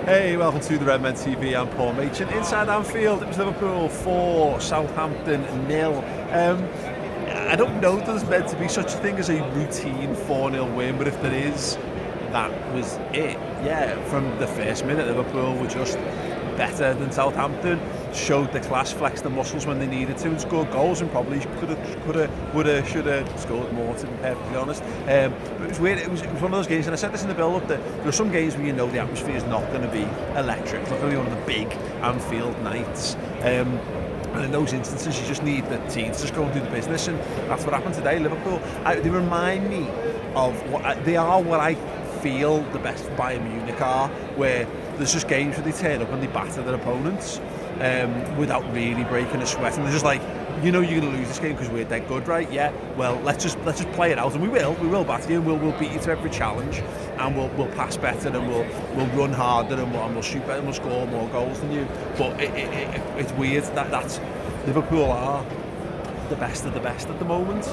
Hey, welcome to the Redmen TV. I'm Paul Machin. Inside Anfield, it was Liverpool 4, Southampton 0. I don't know if there's meant to be such a thing as a routine 4-0 win, but if there is, that was it. Yeah, from the first minute, Liverpool were just better than Southampton, showed the class, flexed the muscles when they needed to, and scored goals, and probably could have, should have scored more, to be perfectly honest. But it was weird. It was one of those games, and I said this in the build-up, that there are some games where you know the atmosphere is not going to be electric. It's not going to be one of the big Anfield nights. And in those instances, you just need the team to just go and do the business, and that's what happened today. Liverpool, they remind me of they are what I feel the best Bayern Munich are, where there's just games where they turn up and they batter their opponents without really breaking a sweat, and they're just like, you know, you're going to lose this game because we're dead good, right? Yeah, well, let's just play it out, and we will batter you, and we'll beat you to every challenge, and we'll pass better, and we'll run harder, and we'll shoot better, and we'll score more goals than you. But it's weird that's Liverpool are the best of the best at the moment.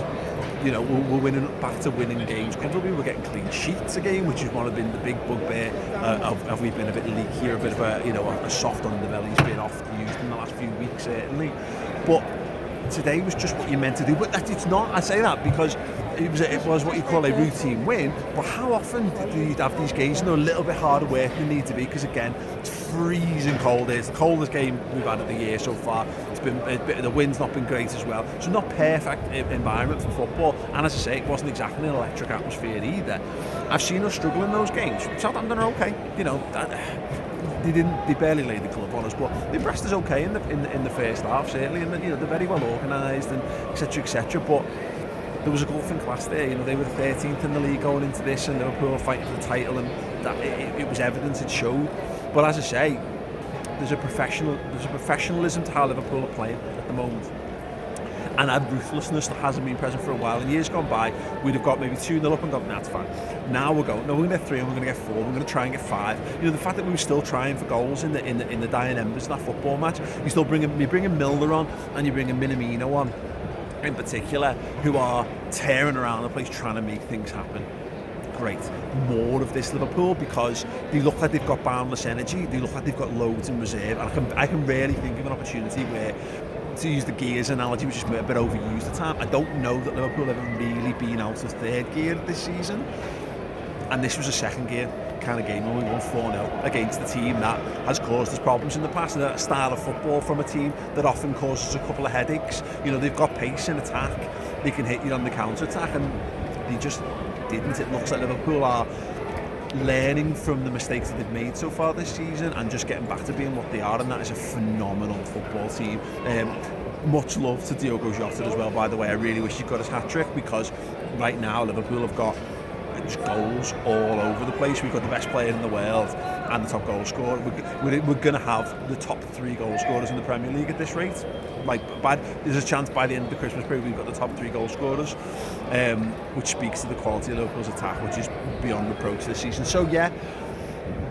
You know, we're winning back to winning games comfortably. We're getting clean sheets again, which is one of the big bugbear of we've been a bit leakier, a bit of a soft underbelly's been oft used in the last few weeks, certainly. But today was just what you meant to do. But it's not. I say that because it was what you call a routine win. But how often do you have these games, a little bit harder work than need to be? Because again, it's freezing cold. It's the coldest game we've had of the year so far. The wind's not been great as well. So not perfect environment for football. And as I say, it wasn't exactly an electric atmosphere either. I've seen us struggle in those games. Southampton are okay. You know, they barely laid the club on us, but they impressed us okay in the first half, certainly, and they're very well organised and etc. But there was a golfing class there. You know, they were 13th in the league going into this, and Liverpool were fighting for the title, and that it was evidence, it showed. But as I say, there's a professionalism to how Liverpool are playing at the moment, and a ruthlessness that hasn't been present for a while. In years gone by, we'd have got maybe 2-0 up and gone, that's fine. Now we're going, no, we're going to get 3 and we're going to get 4, we're going to try and get 5. You know, the fact that we were still trying for goals in the dying embers of that football match, you bring Milner on, and you bring a Minamino on, in particular, who are tearing around the place trying to make things happen. Great. More of this Liverpool, because they look like they've got boundless energy, they look like they've got loads in reserve, and I can really think of an opportunity where, to use the gears analogy, which is a bit overused at the time, I don't know that Liverpool have ever really been out of third gear this season, and this was a second gear kind of game, and we won 4-0 against the team that has caused us problems in the past, and a style of football from a team that often causes a couple of headaches. You know, they've got pace in attack, they can hit you on the counter-attack, and they just didn't. It looks like Liverpool are learning from the mistakes that they've made so far this season and just getting back to being what they are, and that is a phenomenal football team. Much love to Thiago Jota as well, by the way. I really wish he got his hat-trick, because right now Liverpool have got just goals all over the place. We've got the best player in the world and the top goal scorer. We're going to have the top 3 goal scorers in the Premier League at this rate. There's a chance by the end of the Christmas period we've got the top 3 goal scorers, which speaks to the quality of Liverpool's attack, which is beyond reproach this season. So yeah,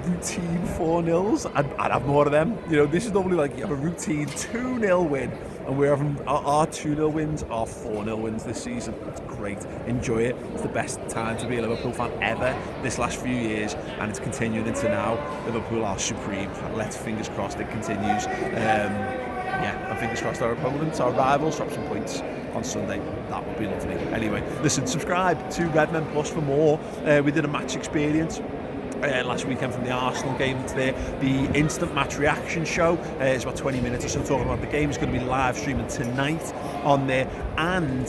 routine 4-0s, I'd have more of them. You know, this is normally like you have a routine 2-0 win, and we're having our 2-0 wins are 4-0 wins this season. It's great. Enjoy it. It's the best time to be a Liverpool fan ever this last few years, and it's continuing into now. Liverpool are supreme. Let's fingers crossed it continues. And fingers crossed our opponents, our rivals, drop some points on Sunday. That would be lovely. Anyway, listen, subscribe to Redmen Plus for more. We did a match experience last weekend from the Arsenal game that's there. The instant match reaction show is about 20 minutes or so talking about the game. It's going to be live streaming tonight on there, and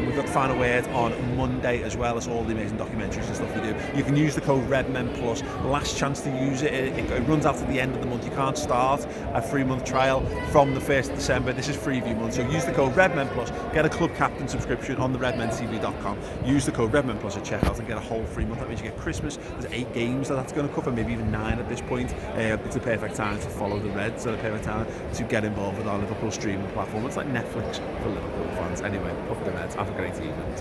we've got the final word on Monday, as well as all the amazing documentaries and stuff we do. You can use the code Redmen Plus. Last chance to use it. It runs out at the end of the month. You can't start a 3-month trial from the 1st of December. This is freeview month, so use the code Redmen Plus. Get a club captain subscription on the redmentv.com. Use the code Redmen Plus at checkout and get a whole free month. That means you get Christmas. There's 8 games that's going to cover, maybe even 9 at this point. It's a perfect time to follow the Reds, so a perfect time to get involved with our Liverpool streaming platform. It's like Netflix for Liverpool fans. Anyway, up the Reds. Have a great evening.